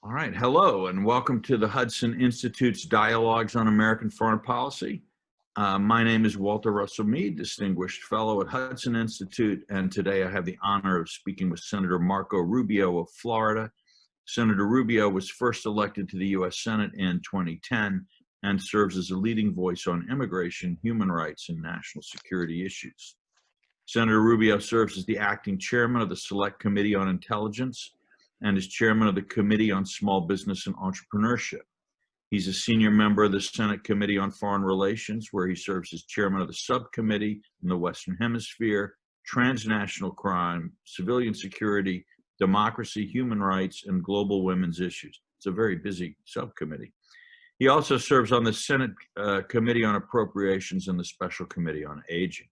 All right. Hello, and welcome to the Hudson Institute's Dialogues on American Foreign Policy. My name is Walter Russell Mead, Distinguished Fellow at Hudson Institute, and today I have the honor of speaking with Senator Marco Rubio of Florida. Senator Rubio was first elected to the U.S. Senate in 2010 and serves as a leading voice on immigration, human rights, and national security issues. Senator Rubio serves as the acting chairman of the Select Committee on Intelligence and is chairman of the Committee on Small Business and Entrepreneurship. He's a senior member of the Senate Committee on Foreign Relations, where he serves as chairman of the subcommittee in the Western Hemisphere, transnational crime, civilian security, democracy, human rights, and global women's issues. It's a very busy subcommittee. He also serves on the Senate Committee on Appropriations and the Special Committee on Aging.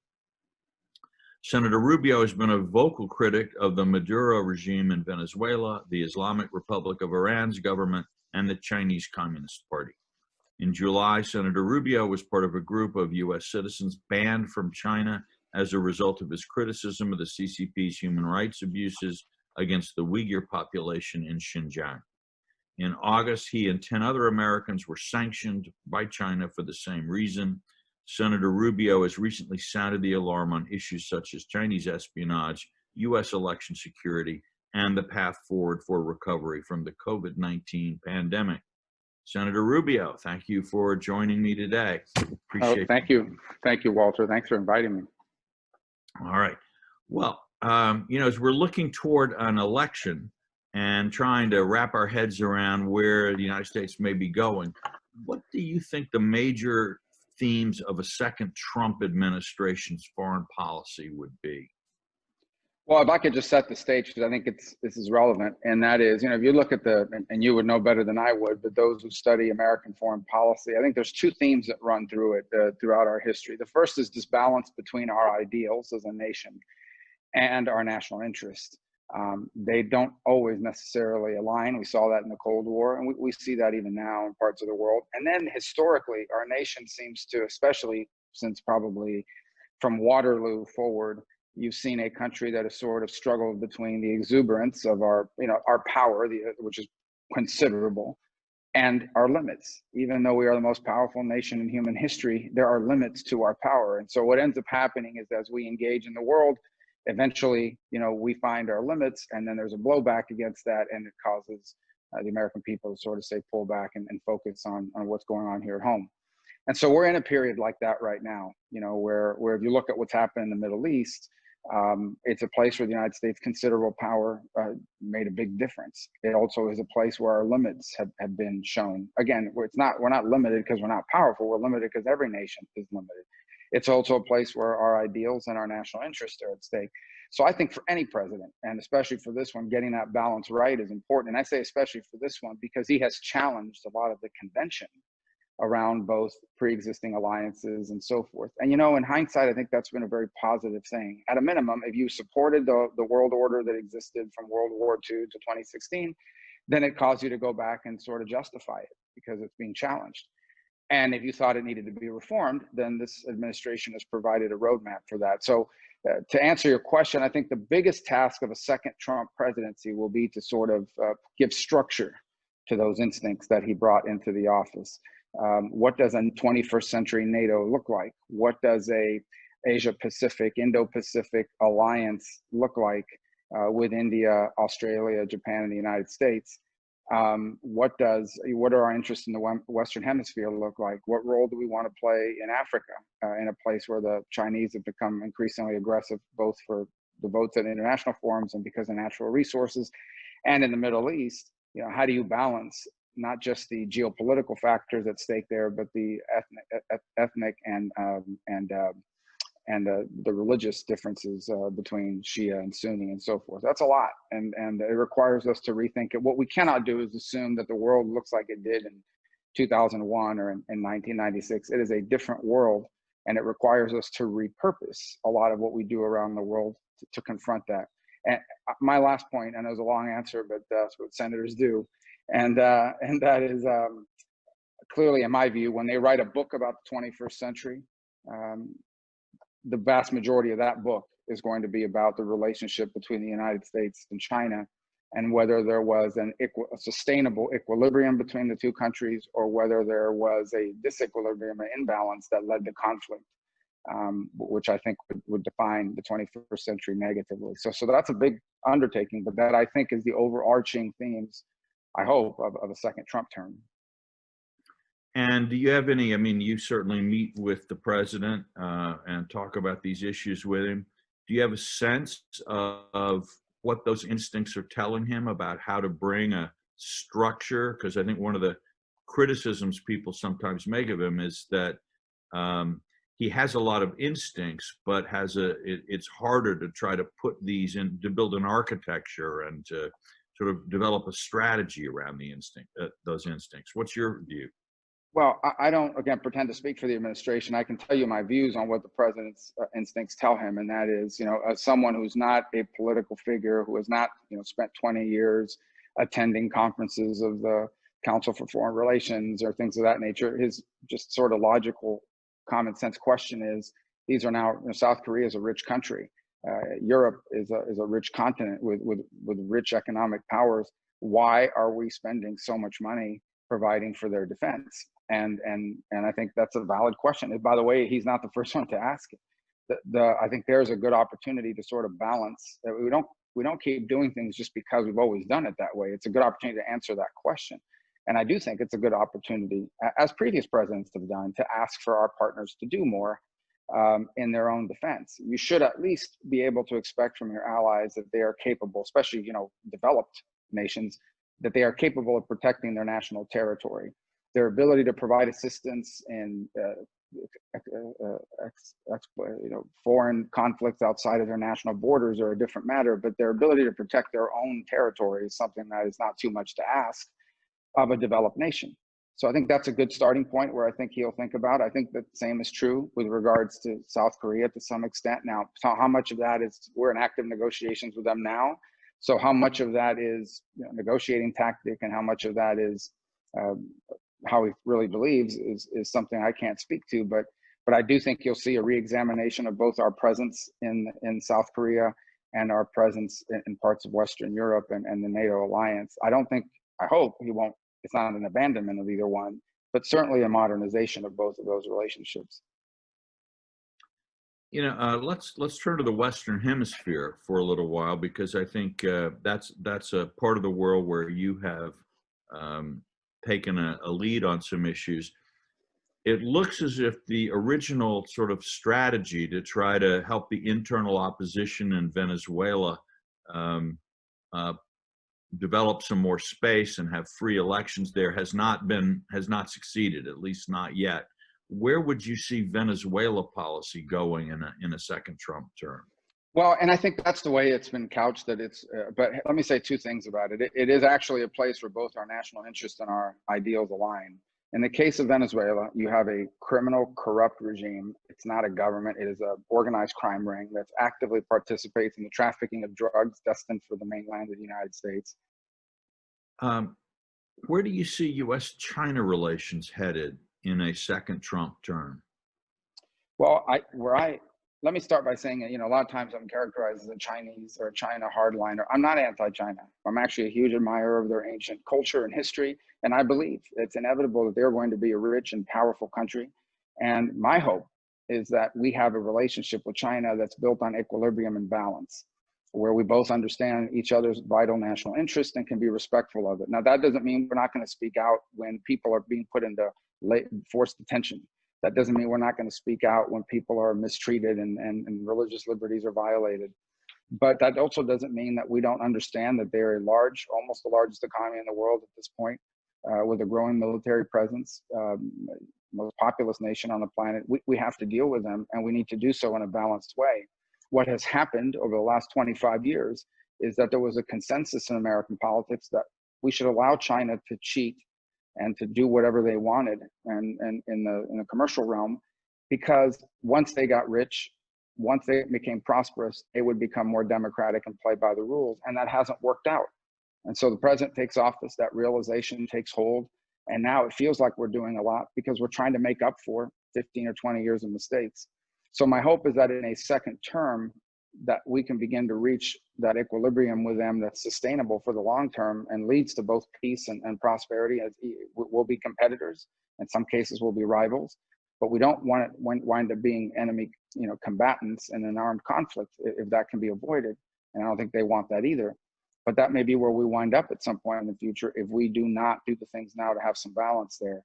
Senator Rubio has been a vocal critic of the Maduro regime in Venezuela, the Islamic Republic of Iran's government, and the Chinese Communist Party. In July, Senator Rubio was part of a group of U.S. citizens banned from China as a result of his criticism of the CCP's human rights abuses against the Uyghur population in Xinjiang. In August, he and 10 other Americans were sanctioned by China for the same reason. Senator Rubio has recently sounded the alarm on issues such as Chinese espionage, U.S. election security, and the path forward for recovery from the COVID-19 pandemic. Senator Rubio, thank you for joining me today. Appreciate it. Thank you. Thank you, Walter. Thanks for inviting me. All right. Well, as we're looking toward an election and trying to wrap our heads around where the United States may be going, what do you think the major themes of a second Trump administration's foreign policy would be? Well, if I could just set the stage, because I think this is relevant, and that is, if you look at and you would know better than I would, but those who study American foreign policy, I think there's two themes that run through it throughout our history. The first is this balance between our ideals as a nation and our national interest. They don't always necessarily align. We saw that in the Cold War, and we see that even now in parts of the world. And then historically, our nation seems to, especially since probably from Waterloo forward, you've seen a country that has sort of struggled between the exuberance of our power, which is considerable, and our limits. Even though we are the most powerful nation in human history, there are limits to our power. And so what ends up happening is as we engage in the world, eventually, we find our limits, and then there's a blowback against that, and it causes the American people to sort of say pull back and focus on what's going on here at home. And so we're in a period like that right now, where if you look at what's happened in the Middle East, it's a place where the United States' considerable power made a big difference. It also is a place where our limits have been shown. Again, we're not limited because we're not powerful. We're limited because every nation is limited. It's also a place where our ideals and our national interests are at stake. So I think for any president, and especially for this one, getting that balance right is important. And I say especially for this one because he has challenged a lot of the convention around both pre-existing alliances and so forth. And in hindsight, I think that's been a very positive thing. At a minimum, if you supported the world order that existed from World War II to 2016, then it caused you to go back and sort of justify it because it's being challenged. And if you thought it needed to be reformed, then this administration has provided a roadmap for that. So to answer your question, I think the biggest task of a second Trump presidency will be to sort of give structure to those instincts that he brought into the office. What does a 21st century NATO look like? What does a Asia-Pacific, Indo-Pacific alliance look like with India, Australia, Japan, and the United States? What are our interests in the Western Hemisphere look like? What role do we want to play in Africa, in a place where the Chinese have become increasingly aggressive, both for the votes at international forums and because of natural resources, and in the Middle East? How do you balance not just the geopolitical factors at stake there, but the ethnic and the religious differences between Shia and Sunni and so forth? That's a lot, and it requires us to rethink it. What we cannot do is assume that the world looks like it did in 2001 or in 1996. It is a different world, and it requires us to repurpose a lot of what we do around the world to confront that. And my last point, and it was a long answer, but that's what senators do, and that is clearly, in my view, when they write a book about the 21st century, the vast majority of that book is going to be about the relationship between the United States and China and whether there was a sustainable equilibrium between the two countries, or whether there was a disequilibrium, an imbalance that led to conflict, which I think would define the 21st century negatively. So that's a big undertaking, but that I think is the overarching themes, I hope, of a second Trump term. And do you have any, I mean, you certainly meet with the president and talk about these issues with him. Do you have a sense of what those instincts are telling him about how to bring a structure? Because I think one of the criticisms people sometimes make of him is that he has a lot of instincts, but it's harder to try to put these in, to build an architecture and to sort of develop a strategy around those instincts. What's your view? Well, I don't, again, pretend to speak for the administration. I can tell you my views on what the president's instincts tell him, and that is, as someone who's not a political figure, who has not, spent 20 years attending conferences of the Council for Foreign Relations or things of that nature, his just sort of logical, common sense question is: these are now, South Korea is a rich country. Europe is a rich continent with rich economic powers. Why are we spending so much money providing for their defense? And I think that's a valid question. And by the way, he's not the first one to ask it. I think there's a good opportunity to sort of balance. We don't keep doing things just because we've always done it that way. It's a good opportunity to answer that question. And I do think it's a good opportunity, as previous presidents have done, to ask for our partners to do more in their own defense. You should at least be able to expect from your allies that they are capable, especially developed nations, that they are capable of protecting their national territory. Their ability to provide assistance in foreign conflicts outside of their national borders are a different matter, but their ability to protect their own territory is something that is not too much to ask of a developed nation. So I think that's a good starting point where I think he'll think about. I think the same is true with regards to South Korea to some extent. Now, how much of that is, we're in active negotiations with them now. So how much of that is negotiating tactic, and how much of that is how he really believes is something I can't speak to. But I do think you'll see a reexamination of both our presence in South Korea and our presence in parts of Western Europe and the NATO alliance. I hope he won't, it's not an abandonment of either one, but certainly a modernization of both of those relationships. Let's turn to the Western Hemisphere for a little while, because I think that's a part of the world where you have taken a lead on some issues. It looks as if the original sort of strategy to try to help the internal opposition in Venezuela develop some more space and have free elections there has not succeeded, at least not yet. Where would you see Venezuela policy going in a second Trump term? Well, and I think that's the way it's been couched, that it's, but let me say two things about it. It is actually a place where both our national interests and our ideals align. In the case of Venezuela, you have a criminal, corrupt regime. It's not a government. It is an organized crime ring that actively participates in the trafficking of drugs destined for the mainland of the United States. Where do you see U.S.-China relations headed in a second Trump term? Well, let me start by saying, a lot of times I'm characterized as a Chinese or a China hardliner. I'm not anti-China. I'm actually a huge admirer of their ancient culture and history. And I believe it's inevitable that they're going to be a rich and powerful country. And my hope is that we have a relationship with China that's built on equilibrium and balance, where we both understand each other's vital national interest and can be respectful of it. Now, that doesn't mean we're not going to speak out when people are being put into forced detention. That doesn't mean we're not going to speak out when people are mistreated and religious liberties are violated. But that also doesn't mean that we don't understand that they're almost the largest economy in the world at this point, with a growing military presence, most populous nation on the planet. We have to deal with them, and we need to do so in a balanced way. What has happened over the last 25 years is that there was a consensus in American politics that we should allow China to cheat and to do whatever they wanted and in the commercial realm, because once they got rich, once they became prosperous, they would become more democratic and play by the rules. And that hasn't worked out. And so the president takes office, that realization takes hold. And now it feels like we're doing a lot because we're trying to make up for 15 or 20 years of mistakes. So my hope is that in a second term, that we can begin to reach that equilibrium with them that's sustainable for the long term and leads to both peace and prosperity. As we'll be competitors, in some cases we'll be rivals, but we don't want to wind up being enemy, combatants in an armed conflict if that can be avoided. And I don't think they want that either. But that may be where we wind up at some point in the future if we do not do the things now to have some balance there.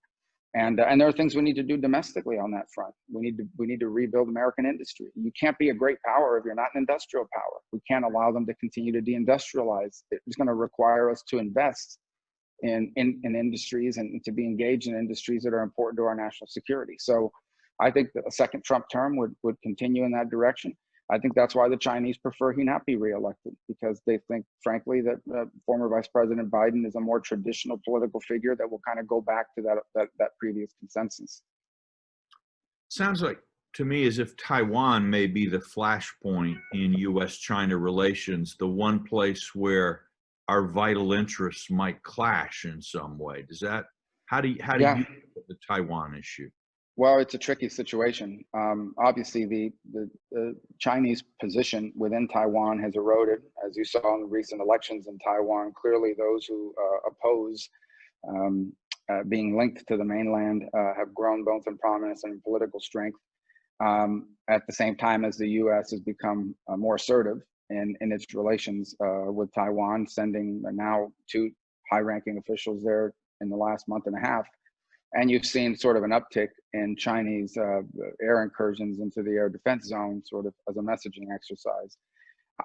And there are things we need to do domestically on that front. We need to rebuild American industry. You can't be a great power if you're not an industrial power. We can't allow them to continue to deindustrialize. It's going to require us to invest in industries and to be engaged in industries that are important to our national security. So I think that a second Trump term would continue in that direction. I think that's why the Chinese prefer he not be reelected, because they think, frankly, that former Vice President Biden is a more traditional political figure that will kind of go back to that previous consensus. Sounds like to me as if Taiwan may be the flashpoint in U.S.-China relations, the one place where our vital interests might clash in some way. How do you look at the Taiwan issue? Well, it's a tricky situation. Obviously, the Chinese position within Taiwan has eroded, as you saw in the recent elections in Taiwan. Clearly, those who oppose being linked to the mainland have grown both in prominence and in political strength. At the same time as the U.S. has become more assertive in its relations with Taiwan, sending now 2 high-ranking officials there in the last month and a half. And you've seen sort of an uptick in Chinese air incursions into the air defense zone, sort of as a messaging exercise.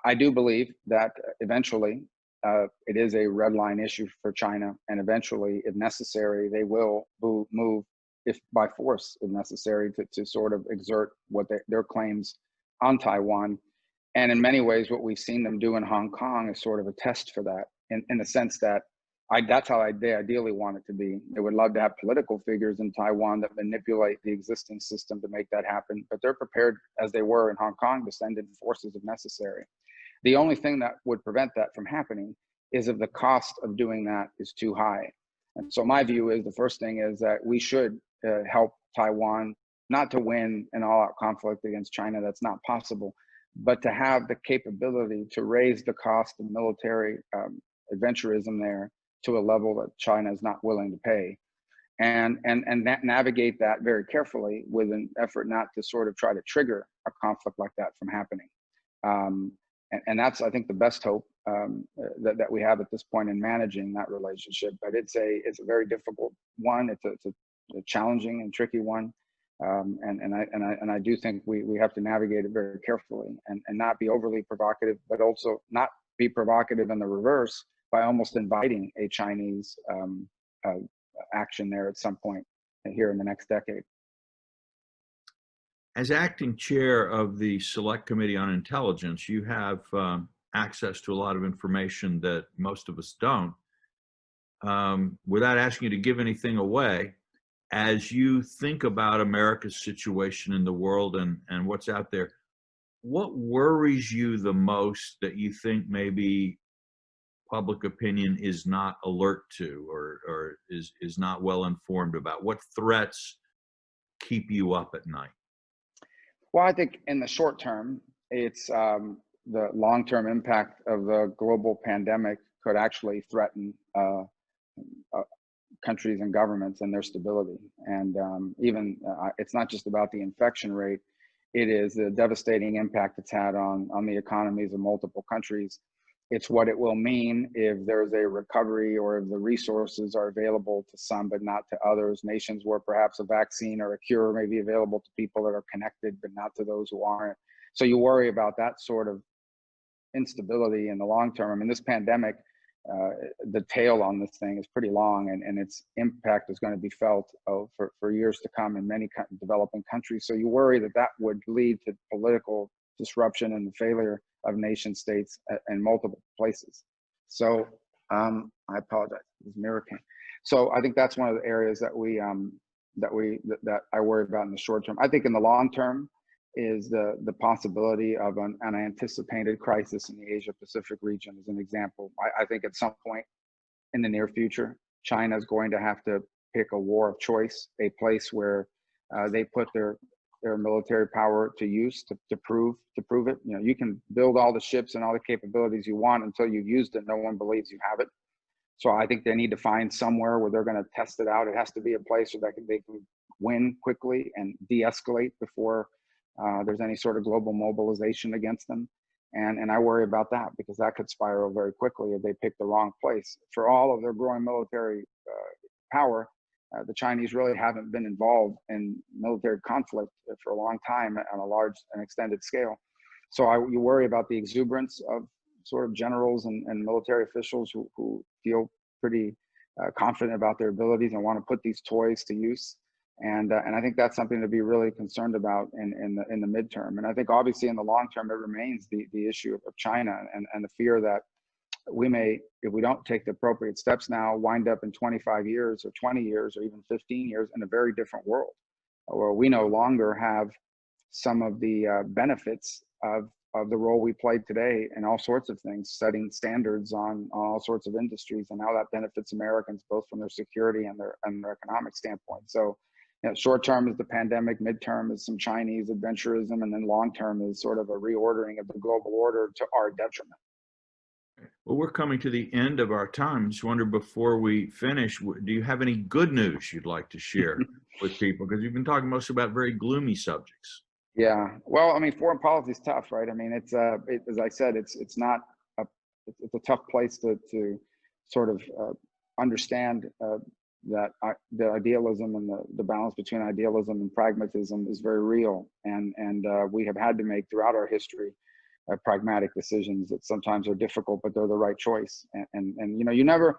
I do believe that eventually it is a red line issue for China, and eventually, if necessary, they will move, if by force, if necessary, to sort of exert what their claims on Taiwan. And in many ways, what we've seen them do in Hong Kong is sort of a test for that, in the sense that that's how they ideally want it to be. They would love to have political figures in Taiwan that manipulate the existing system to make that happen, but they're prepared, as they were in Hong Kong, to send in forces if necessary. The only thing that would prevent that from happening is if the cost of doing that is too high. And so my view is the first thing is that we should help Taiwan not to win an all-out conflict against China. That's not possible, but to have the capability to raise the cost of military adventurism there to a level that China is not willing to pay, and navigate that very carefully with an effort not to sort of try to trigger a conflict like that from happening. And that's, I think, the best hope that we have at this point in managing that relationship. But it's a very difficult one. It's a challenging and tricky one. And I do think we have to navigate it very carefully and not be overly provocative, but also not be provocative in the reverse by almost inviting a Chinese action there at some point here in the next decade. As acting chair of the Select Committee on Intelligence, you have access to a lot of information that most of us don't. Without asking you to give anything away, as you think about America's situation in the world and what's out there, what worries you the most that you think maybe public opinion is not alert to or is not well informed about? What threats keep you up at night? Well, I think in the short term, it's the long-term impact of the global pandemic could actually threaten countries and governments and their stability. And even it's not just about the infection rate, it is the devastating impact it's had on the economies of multiple countries. It's what it will mean if there's a recovery or if the resources are available to some but not to others. Nations where perhaps a vaccine or a cure may be available to people that are connected but not to those who aren't. So you worry about that sort of instability in the long term. I mean, this pandemic, the tail on this thing is pretty long, and its impact is going to be felt for years to come in many developing countries. So you worry that would lead to political disruption and the failure of nation states in multiple places. So I apologize, this mirror came. So I think that's one of the areas that that I worry about in the short term. I think in the long term is the possibility of an unanticipated crisis in the Asia Pacific region as an example. I think at some point in the near future, China is going to have to pick a war of choice, a place where they put their their military power to use to prove it. You know, you can build all the ships and all the capabilities you want until you've used it. No one believes you have it. So I think they need to find somewhere where they're going to test it out. It has to be a place where they can win quickly and de-escalate before there's any sort of global mobilization against them. And I worry about that because that could spiral very quickly if they pick the wrong place. For all of their growing military power, the Chinese really haven't been involved in military conflict for a long time on a large and extended scale. So you worry about the exuberance of sort of generals and military officials who feel pretty confident about their abilities and want to put these toys to use. And I think that's something to be really concerned about in the midterm. And I think obviously in the long term, it remains the issue of China and the fear that we may, if we don't take the appropriate steps now, wind up in 25 years or 20 years or even 15 years in a very different world where we no longer have some of the benefits of the role we played today in all sorts of things, setting standards on all sorts of industries and how that benefits Americans, both from their security and their economic standpoint. So, you know, short term is the pandemic, midterm is some Chinese adventurism, and then long term is sort of a reordering of the global order to our detriment. Well, we're coming to the end of our time. Just wonder before we finish, do you have any good news you'd like to share with people? Because you've been talking mostly about very gloomy subjects. Yeah, well, I mean, foreign policy is tough, right? I mean, it's as I said, it's a tough place to sort of understand that the idealism and the balance between idealism and pragmatism is very real, and we have had to make throughout our history pragmatic decisions that sometimes are difficult, but they're the right choice. And you know,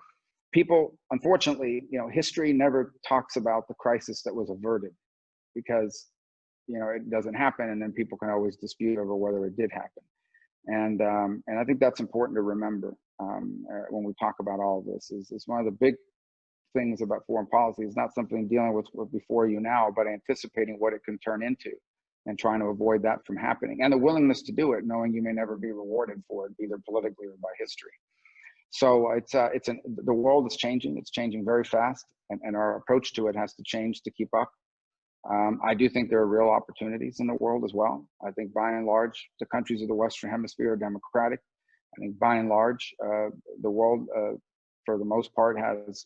people, unfortunately, you know, history never talks about the crisis that was averted, because, you know, it doesn't happen, and then people can always dispute over whether it did happen. And I think that's important to remember when we talk about all of this. Is one of the big things about foreign policy is not something dealing with what before you now, but anticipating what it can turn into and trying to avoid that from happening, and the willingness to do it, knowing you may never be rewarded for it, either politically or by history. So the world is changing. It's changing very fast, and our approach to it has to change to keep up. I do think there are real opportunities in the world as well. I think by and large, the countries of the Western Hemisphere are democratic. I think by and large, the world, for the most part, has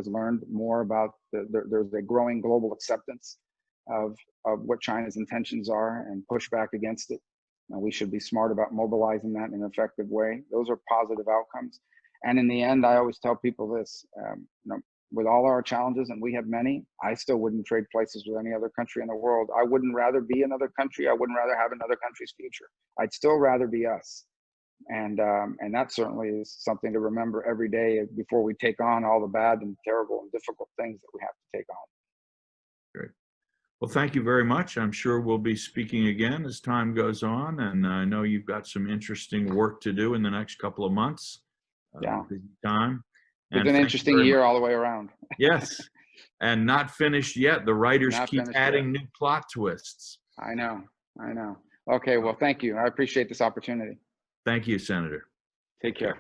learned more about there's a growing global acceptance of what China's intentions are and push back against it. We should be smart about mobilizing that in an effective way. Those are positive outcomes. And in the end, I always tell people this, you know, with all our challenges, and we have many, I still wouldn't trade places with any other country in the world. I wouldn't rather be another country. I wouldn't rather have another country's future. I'd still rather be us. And that certainly is something to remember every day before we take on all the bad and terrible and difficult things that we have to take on. Great. Well, thank you very much. I'm sure we'll be speaking again as time goes on, and I know you've got some interesting work to do in the next couple of months. Yeah. Busy time. It's an interesting year all the way around. Yes, and not finished yet. The writers keep adding new plot twists. I know. Okay, well, thank you. I appreciate this opportunity. Thank you, Senator. Take care.